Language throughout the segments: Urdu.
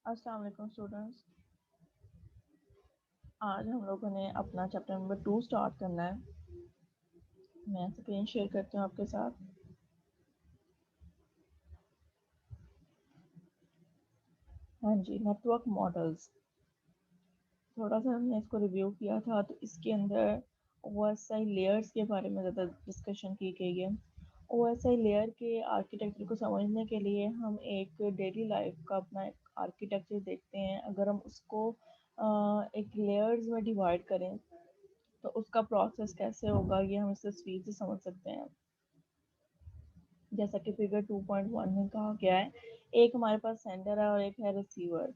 السلام علیکم اسٹوڈینٹس. آج ہم لوگوں نے اپنا چیپٹر نمبر 2 اسٹارٹ کرنا ہے. میں اسکرین شیئر کرتی ہوں آپ کے ساتھ. ہاں جی, نیٹورک ماڈلز. تھوڑا سا ہم نے اس کو ریویو کیا تھا, تو اس کے اندر او ایس آئی لیئرس کے بارے میں زیادہ ڈسکشن کی گئی ہے. او ایس آئی لیئر کے آرکیٹیکچر کو سمجھنے کے لیے ہم ایک ڈیلی لائف کا اپنا ایک آرکیٹیکچر دیکھتے ہیں. اگر ہم اس کو ایک لیئرز میں ڈیوائڈ کریں تو اس کا پروسیس کیسے ہوگا, یہ ہم اس تصویر سے سمجھ سکتے ہیں. جیسا کہ فگر 2.1 میں کہا گیا ہے, ایک ہمارے پاس سینڈر ہے اور ایک ہے ریسیور.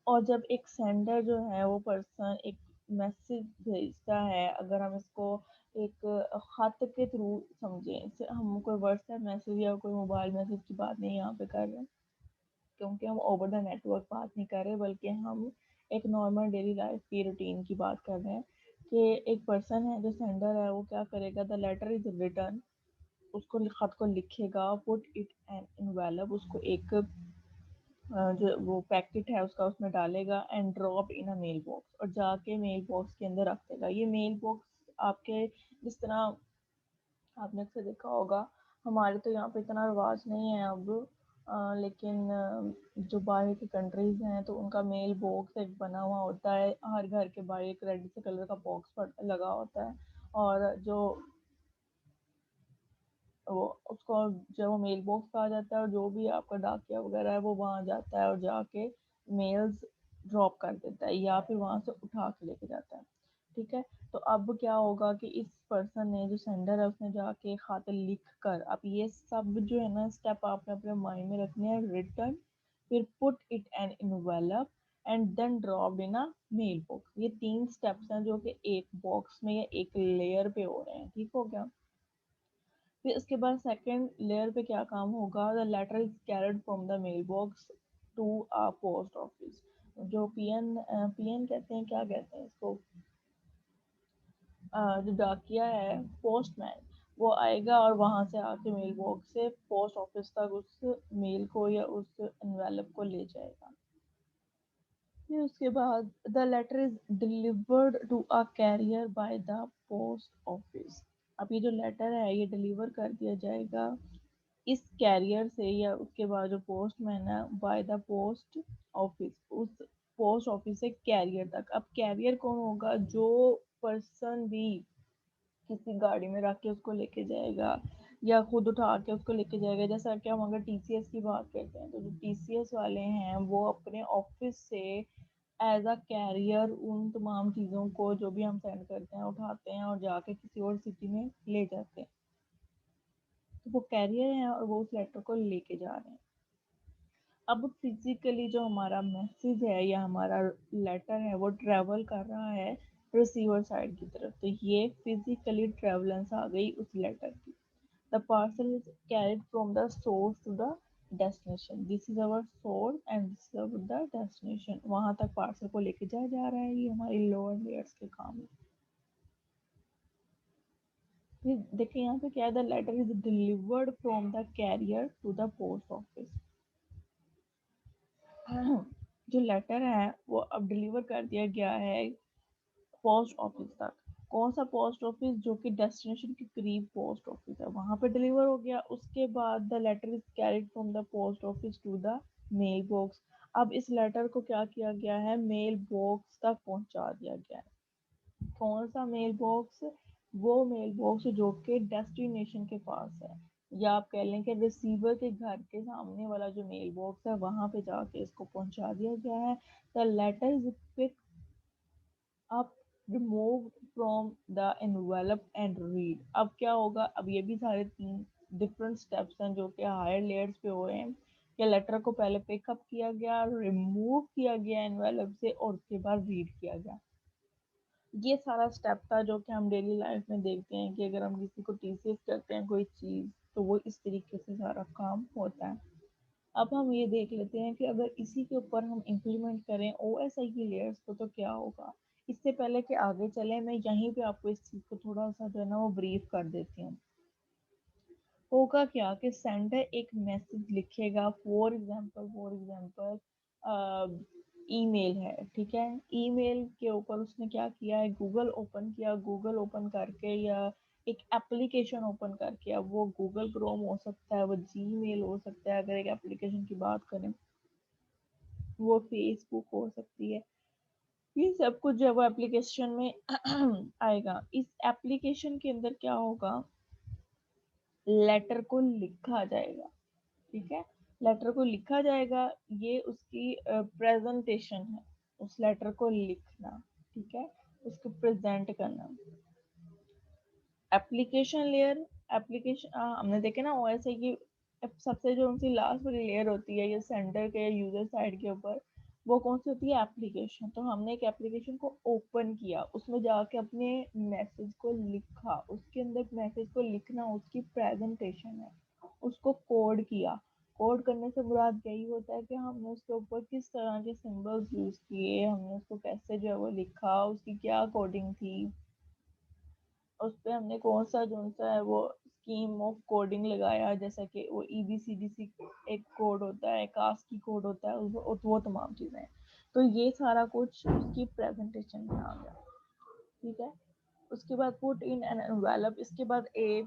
اور جب ایک سینڈر جو ہے وہ پرسن ایک میسج بھیجتا ہے, اگر ہم اس کو ایک خط کے تھرو سمجھیں, ہم کوئی واٹس ایپ میسج یا کوئی موبائل میسج کی بات نہیں یہاں پہ کر رہے, کیونکہ ہم اوور دا نیٹورک بات نہیں کر رہے, بلکہ ہم ایک نارمل ڈیلی لائف کی روٹین کی بات کر رہے ہیں. کہ ایک پرسن ہے جو سینڈر ہے, وہ کیا کرے گا, دا لیٹر از ریٹرن, اس کو خط کو لکھے گا, پٹ اٹ این انویلپ, اس کو ایک جو وہ پیکٹ ہے اس کا اس میں ڈالے گا, and drop in mail box, اور جا کے میل باکس کے اندر رکھ دے گا. یہ میل باکس آپ کے جس طرح آپ نے اکثر دیکھا ہوگا, ہمارے تو یہاں پہ اتنا رواج نہیں ہے اب, لیکن جو باہر کی کنٹریز ہیں تو ان کا میل باکس ایک بنا ہوا ہوتا ہے. ہر گھر کے باہر ایک ریڈ سے کلر کا باکس لگا ہوتا ہے, اور جو وہ اس کو جو میل باکس کہا جاتا ہے, اور جو بھی آپ کا ڈاکیا وغیرہ ہے وہ وہاں جاتا ہے اور جا کے میلز ڈراپ کر دیتا ہے, یا پھر وہاں سے اٹھا کے لے کے جاتا ہے. ٹھیک ہے, تو اب کیا ہوگا کہ اس پرسن نے جو سینڈر ہے اس نے جا کے خط لکھ کر, اب یہ سب جو ہے نا اسٹیپ آپ نے اپنے مائنڈ میں رکھنے ہیں. ریٹرن, پھر put it an envelope, and then drop in mail box. یہ 3 اسٹیپس ہیں جو کہ ایک باکس میں یا ایک لیئر پہ ہو رہے ہیں. ٹھیک ہو گیا. پھر اس کے بعد سیکنڈ لیئر پہ کیا کام ہوگا, the letter is carried from the mail box to post office. جو پی این کہتے ہیں, کیا کہتے ہیں اس کو, جو ڈاکیا ہے, پوسٹ مین, وہ آئے گا اور وہاں سے آ کے میل باکس سے پوسٹ آفس تک اس میل کو یا اس انویلپ کو لے جائے گا. پھر اس کے بعد the letter is delivered to a carrier by the post office. اب یہ جو لیٹر ہے یہ ڈلیور کر دیا جائے گا اس کیریئر سے, یا اس کے بعد جو پوسٹ مین ہے, بائی دا پوسٹ آفس, اس پوسٹ آفس سے کیریئر تک. اب کیریئر کون ہوگا, جو پرسن بھی کسی گاڑی میں رکھ کے اس کو لے کے جائے گا یا خود اٹھا کے اس کو لے کے جائے گا. جیسا کہ ہم اگر ٹی سی ایس کی بات کرتے ہیں, تو جو ٹی سی ایس والے ہیں وہ اپنے آفس سے ایز اے کیریئر ان تمام چیزوں کو جو بھی ہم سینڈ کرتے ہیں اٹھاتے ہیں اور جا کے کسی اور سٹی میں لے جاتے ہیں. تو وہ کیریئر ہیں اور وہ اس لیٹر کو لے کے جا رہے ہیں. اب فزیکلی جو ہمارا میسج ہے یا ہمارا لیٹر ہے وہ ٹریول کر رہا ہے ریسیور سائڈ کی طرف, تو یہ فزیکلی ٹریولنس آ گئی اس لیٹر کی. The parcel is carried from the source to the destination. This is our source and this is our the destination. وہاں تک پارسل کو لے کے جایا جا رہا ہے, یہ ہماری لوور لیئرس کے کام ہے. پھر دیکھیں یہاں پہ کیا ہے, the letter is delivered from the carrier to the post office. جو لیٹر ہے وہ اب ڈلیور کر دیا گیا ہے پوسٹ آفس تک. کون سا پوسٹ آفس, جو کہ ڈیسٹینیشن کے قریب پوسٹ آفس ہے, وہاں پہ ڈلیور ہو گیا. اس کے بعد the letter is carried from the post office to the mail box. اب اس لیٹر کو کیا کیا گیا ہے, میل باکس تک پہنچا دیا گیا ہے. کون سا میل باکس, وہ میل باکس جو کہ ڈیسٹینیشن کے پاس ہے, یا آپ کہہ لیں کہ ریسیور کے گھر کے سامنے والا جو میل باکس ہے وہاں پہ جا کے اس کو پہنچا دیا گیا ہے. The letter is pick up remove from the envelope and read. اب کیا ہوگا, اب یہ بھی سارے 3 ڈفرنٹ اسٹیپس ہیں جو کہ ہائر لیئرس پہ ہو رہے ہیں. کہ لیٹر کو پہلے پک اپ کیا گیا, ریموو کیا گیا انویلپ سے, اور اس کے بعد ریڈ کیا گیا. یہ سارا اسٹیپ تھا جو کہ ہم ڈیلی لائف میں دیکھتے ہیں کہ اگر ہم کسی کو ٹی سی ایس کرتے ہیں کوئی چیز, تو وہ اس طریقے سے سارا کام ہوتا ہے. اب ہم یہ دیکھ لیتے ہیں کہ اگر اسی کے اوپر ہم امپلیمنٹ کریں او ایس آئی کی لیئرس کو تو کیا ہوگا. اس سے پہلے کہ آگے چلیں, میں یہیں پہ آپ کو اس چیز کو تھوڑا سا جو ہے نا وہ بریف کر دیتی ہوں. ہوگا کیا کہ سینڈر ایک میسج لکھے گا, فور ایگزامپل ای میل ہے، ٹھیک ہے، ای میل کے اوپر اس نے کیا کیا ہے، گوگل اوپن کیا، گوگل اوپن کر کے یا ایک اپلیکیشن اوپن کر کے، اب وہ گوگل کروم ہو سکتا ہے، وہ جی میل ہو سکتا ہے، اگر ایک اپلیکیشن کی بات کریں وہ فیس بک ہو سکتی ہے، یہ سب کچھ جو ہے وہ اپلیکیشن میں آئے گا. اس اپلیکیشن کے اندر کیا ہوگا، لیٹر کو لکھا جائے گا، ٹھیک ہے، لیٹر کو لکھا جائے گا، یہ اس کی پریزنٹیشن ہے، اس لیٹر کو لکھنا، ٹھیک ہے، اس کو پریزنٹ کرنا. اپلیکیشن لیئر، اپلیکیشن ہم نے دیکھا نا او ایس اے کی سب سے جو ان کی لاسٹ والی لیئر ہوتی ہے یہ سینڈر کے یوزر سائڈ کے اوپر، وہ کون سی ہوتی ہے، اپلیکیشن. تو ہم نے ایک اپلیکیشن کو اوپن کیا، اس میں جا کے اپنے میسج کو لکھا، اس کے اندر میسج کو لکھنا اس کی پریزنٹیشن ہے، اس کو کوڈ کیا. کوڈ کرنے سے مراد یہی ہوتا ہے کہ ہم نے اس کے اوپر کس طرح کے سمبلز یوز کیے، ہم نے اس کو کیسے جو ہے وہ لکھا، اس کی کیا کوڈنگ تھی، اس پہ ہم نے کون سا ہے وہ اسکیم آف کوڈنگ لگایا، جیسا کہ وہ E B C D C ایک کوڈ ہوتا ہے، کاس کی کوڈ ہوتا ہے، وہ تمام چیزیں. تو یہ سارا کچھ اس کی پریزنٹیشن میں آ گیا، ٹھیک ہے. اس کے بعد پٹ ان این انویلپ، اس کے بعد A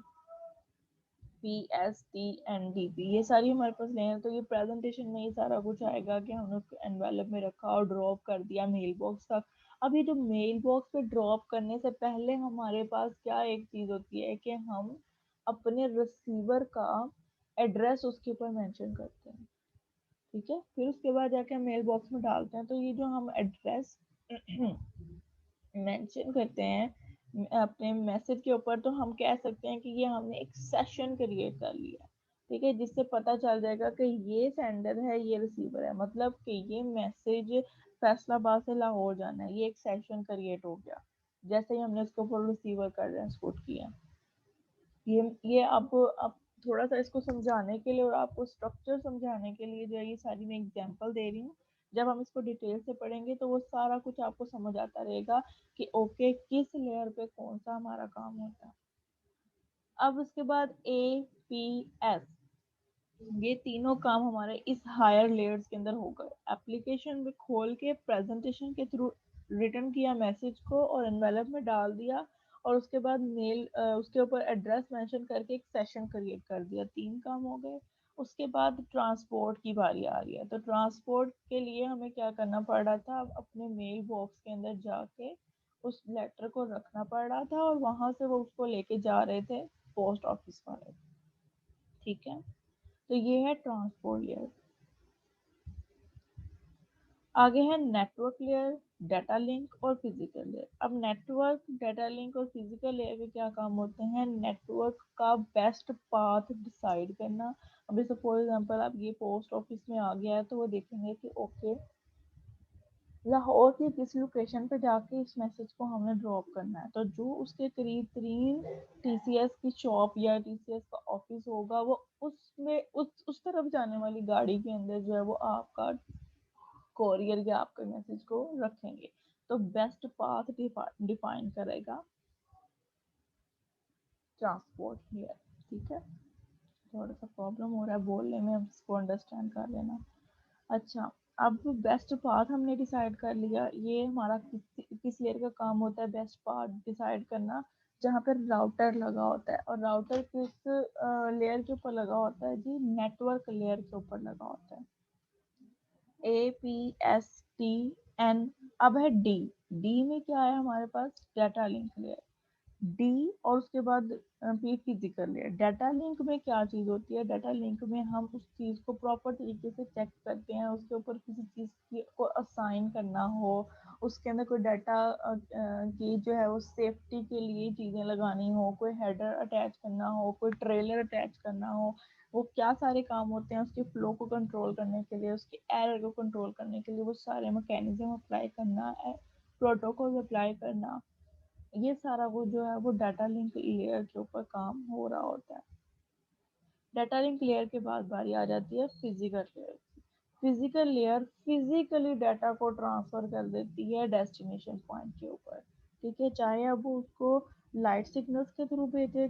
P S T N D P, یہ ساری ہمارے پاس لے ہیں. تو یہ پریزنٹیشن میں یہ سارا کچھ آئے گا کہ ہم نے اس کو انویلپ میں رکھا اور ڈراپ کر دیا میل باکس تک. اب یہ جو میل باکس پہ ڈراپ کرنے سے پہلے ہمارے پاس کیا ایک چیز ہوتی ہے کہ ہم اپنے ریسیور کا ایڈریس اس کے اوپر مینشن کرتے ہیں، ٹھیک ہے. پھر اس کے بعد جا کے ہم میل باکس میں ڈالتے ہیں. تو یہ جو ہم ایڈریس مینشن کرتے ہیں اپنے میسج کے اوپر، تو ہم کہہ سکتے ہیں کہ یہ ہم نے ایک سیشن کریٹ کر لیا، ٹھیک ہے، جس سے پتا چل جائے گا کہ یہ سینڈر ہے، یہ ریسیور ہے، مطلب کہ یہ میسج فیصلہ آباد سے لاہور جانا ہے، یہ ایک سیشن کریٹ ہو گیا جیسے ہی ہم نے اس کے اوپر ریسیور کا ٹرانسپورٹ کیا. یہ اب تھوڑا سا اس کو سمجھانے کے لیے اور آپ کو اسٹرکچر سمجھانے کے لیے جو ہے یہ ساری میں ایگزامپل دے رہی ہوں. جب ہم اس کو ڈیٹیل سے پڑھیں گے تو وہ سارا کچھ آپ کو سمجھ آتا رہے گا کہ اوکے کس لیئر پہ کون سا ہمارا کام ہوتا ہے. اب اس کے بعد اے پی ایس، یہ تینوں کام ہمارے اس ہائر لیئرز کے اندر ہو گئے. اپلیکیشن میں کھول کے پریزنٹیشن کے تھرو ریٹرن کیا میسج کو اور انویلپ میں ڈال دیا، اور اس کے بعد میل اس کے اوپر ایڈریس مینشن کر کے ایک سیشن کریٹ کر دیا. تین کام ہو گئے. اس کے بعد ٹرانسپورٹ کی باری آ رہی ہے. تو ٹرانسپورٹ کے لیے ہمیں کیا کرنا پڑ رہا تھا، اب اپنے میل باکس کے اندر جا کے اس لیٹر کو رکھنا پڑ رہا تھا اور وہاں سے وہ اس کو لے کے جا رہے تھے پوسٹ آفس والے، ٹھیک ہے. تو یہ ہے ٹرانسپورٹ لیئر. آگے ہے نیٹورک لیئر، ڈیٹا لنک اور فزیکل لیئر. اب نیٹورک، ڈیٹا لنک اور فزیکل لیئر کے کیا کام ہوتے ہیں، نیٹورک کا بیسٹ پاتھ ڈیسائیڈ کرنا. ابھی فار ایگزامپل اب یہ پوسٹ آفس میں آ گیا ہے تو وہ دیکھیں گے کہ اوکے لاہور کی کس لوکیشن پہ جا کے اس میسج کو ہم نے ڈراپ کرنا ہے. تو جو اس کے قریب ترین ٹی سی ایس کی شاپ یا ٹی سی ایس کا آفس ہوگا وہ اس میں اس طرف جانے والی گاڑی کے اندر جو ہے وہ آپ کا کوریئر یا آپ کے میسج کو رکھیں گے. تو بیسٹ پاتھ ڈیفائن کرے گا ٹرانسپورٹ لیئر، ٹھیک ہے. تھوڑا سا پرابلم ہو رہا ہے بولنے میں، اس کو انڈرسٹینڈ کر لینا. اچھا، اب بیسٹ پاتھ ہم نے ڈیسائیڈ کر لیا. یہ ہمارا کس لیئر کا کام ہوتا ہے، بیسٹ پاتھ ڈیسائیڈ کرنا، جہاں پر راؤٹر لگا ہوتا ہے. اور راؤٹر کس لیئر کے اوپر لگا ہوتا ہے جی، نیٹورک لیئر کے اوپر لگا ہوتا ہے. اے پی ایس ٹی این. اب ہے ڈی. ڈی میں کیا ہے ہمارے پاس، ڈیٹا لنک لیئر. ڈی اور اس کے بعد پی فزیکل لیئر. ڈیٹا لنک میں کیا چیز ہوتی ہے، ڈیٹا لنک میں ہم اس چیز کو پراپر طریقے سے چیک کرتے ہیں. اس کے اوپر کسی چیز کو اسائن کرنا ہو، اس کے اندر کوئی ڈیٹا کی جو ہے وہ سیفٹی کے لیے چیزیں لگانی ہو، کوئی ہیڈر اٹیچ کرنا ہو، کوئی ٹریلر اٹیچ کرنا ہو، وہ کیا سارے کام ہوتے ہیں اس کے فلو کو کنٹرول کرنے کے لیے، اس کے ایرر کو کنٹرول کرنے کے لیے وہ سارے میکینزم اپلائی کرنا ہے، پروٹوکول اپلائی کرنا. یہ سارا وہ جو ہے وہ ڈیٹا لنک لیئر کے اوپر کام ہو رہا ہوتا ہے. ڈیٹا لنک لیئر کے بعد باری آ جاتی ہے physical layer. Physical layer physically data کو ٹرانسفر کر دیتی ہے ڈیسٹینیشن پوائنٹ کے اوپر، ٹھیک ہے. چاہے اب وہ اس کو لائٹ سگنلس کے تھرو بھیجے،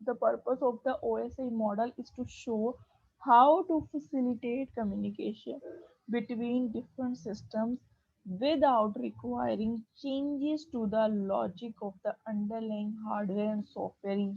The purpose of the OSI model is to show how to facilitate communication between different systems without requiring changes to the logic of the underlying hardware and software।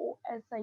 OSI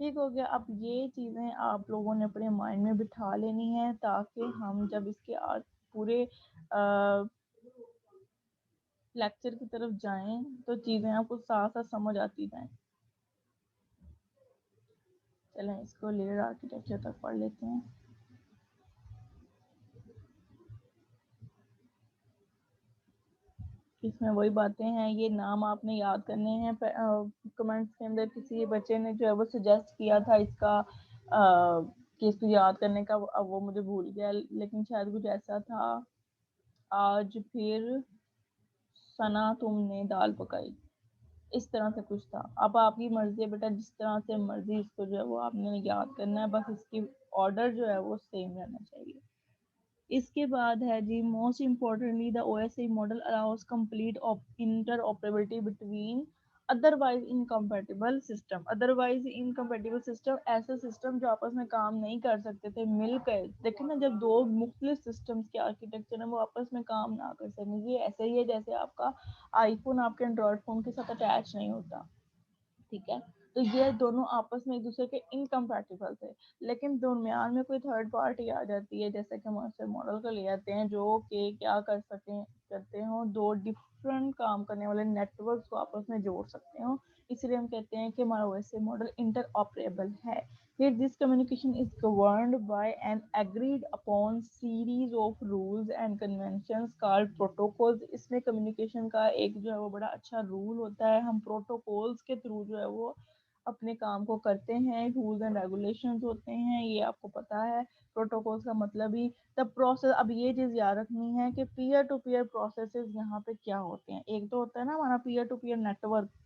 ٹھیک ہو گیا. اب یہ چیزیں آپ لوگوں نے اپنے مائنڈ میں بٹھا لینی ہیں تاکہ ہم جب اس کے پورے لیکچر کی طرف جائیں تو چیزیں آپ کو ساتھ ساتھ سمجھ آتی جائیں. چلیں اس کو لیئر آرکیٹیکچر تک پڑھ لیتے ہیں. اس میں وہی باتیں ہیں, یہ نام آپ نے یاد کرنے ہیں. کمنٹس کے اندر کسی بچے نے جو ہے وہ سجیسٹ کیا تھا اس کا کہ اس کو یاد کرنے کا, اب وہ مجھے بھول گیا, لیکن شاید کچھ ایسا تھا. آج پھر سنا تم نے دال پکائی, اس طرح سے کچھ تھا. اب آپ کی مرضی ہے بیٹا, جس طرح سے مرضی اس کو جو ہے وہ آپ نے یاد کرنا ہے, بس اس کی آرڈر جو ہے وہ سیم رہنا چاہیے. اس کے بعد ہے جی most importantly the O S I model allows complete inter operability between otherwise incompatible system. Otherwise incompatible system ایسے سسٹم جو آپس میں کام نہیں کر سکتے تھے مل کر. دیکھیں نا, جب دو مختلف سسٹمز کے آرکیٹیکچر ہیں وہ آپس میں کام نہ کر سکیں, یہ ایسے ہی ہے جیسے آپ کا آئی فون آپ کے اینڈرائڈ فون کے ساتھ اٹیچ نہیں ہوتا. ٹھیک ہے, تو یہ دونوں آپس میں ایک دوسرے کے انکمپیٹیبل تھے. لیکن درمیان میں کوئی تھرڈ پارٹی آ جاتی ہے, جیسے کہ ہم ماسٹر ماڈل کو لے آتے ہیں جو کہ کیا کر سکیں کرتے ہوں, دو ڈفرنٹ کام کرنے والے نیٹ ورکس کو آپس میں جوڑ سکتے ہوں. اس لیے ہم کہتے ہیں کہ ہمارا ویسے ماڈل انٹر آپریبل ہے. Here this communication is governed by an agreed upon series of rules and conventions called protocols. اس میں کمیونیکیشن کا ایک جو ہے وہ بڑا اچھا رول ہوتا ہے. ہم پروٹوکولز کے تھرو جو ہے وہ اپنے کام کو کرتے ہیں. رولز اینڈ ریگولیشنز ہوتے ہیں, یہ آپ کو پتا ہے. پروٹوکولز کا مطلب ہی دا پروسیس. اب یہ چیز یاد رکھنی ہے کہ پیئر ٹو پیئر پروسیسز یہاں پہ کیا ہوتے ہیں. ایک تو ہوتا ہے نا ہمارا peer to peer network,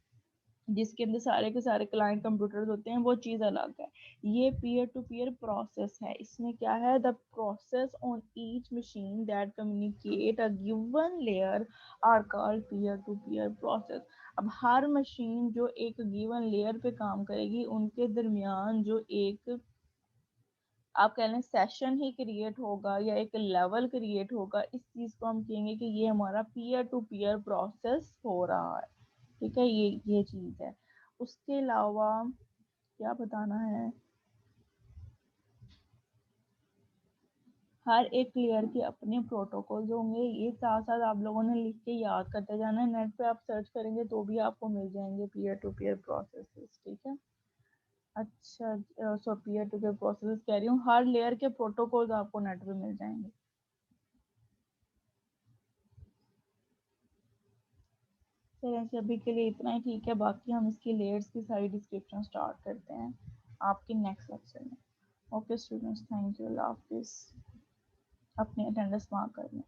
جس کے اندر سارے کے سارے کلائنٹ کمپیوٹرز ہوتے ہیں, وہ چیز الگ ہے. یہ پیئر ٹو پیئر پروسیس ہے. اس میں کیا ہے, the process on each machine that communicate a given layer are called peer to peer process. اب ہر مشین جو ایک گیون لیئر پہ کام کرے گی, ان کے درمیان جو ایک آپ کہہ لیں سیشن ہی کریٹ ہوگا یا ایک لیول کریٹ ہوگا, اس چیز کو ہم کہیں گے کہ یہ ہمارا پیئر ٹو پیئر پروسیس ہو رہا ہے. ٹھیک ہے, یہ چیز ہے. اس کے علاوہ کیا بتانا ہے, ہر ایک لیئر کے اپنے پروٹوکولز ہوں گے. یہ ساتھ ساتھ آپ لوگوں نے لکھ کے یاد کرتے جانا ہے. نیٹ پہ آپ سرچ کریں گے تو بھی آپ کو مل جائیں گے پیئر ٹو پیئر پروسیسز. ٹھیک ہے, اچھا سو پیئر ٹو پیئر پروسیسز کہہ رہی ہوں, ہر لیئر کے پروٹوکولز آپ کو نیٹ پہ مل جائیں گے. چلیں ابھی کے لیے اتنا ہی ٹھیک ہے, باقی ہم اس کی لیئرز کی ساری ڈسکرپشن سٹارٹ کرتے ہیں آپ کے نیکسٹ لیکچر میں. اوکے اسٹوڈنٹس, تھینک یو, اللہ حافظ. اپنی اٹینڈنس مارک کر لیں.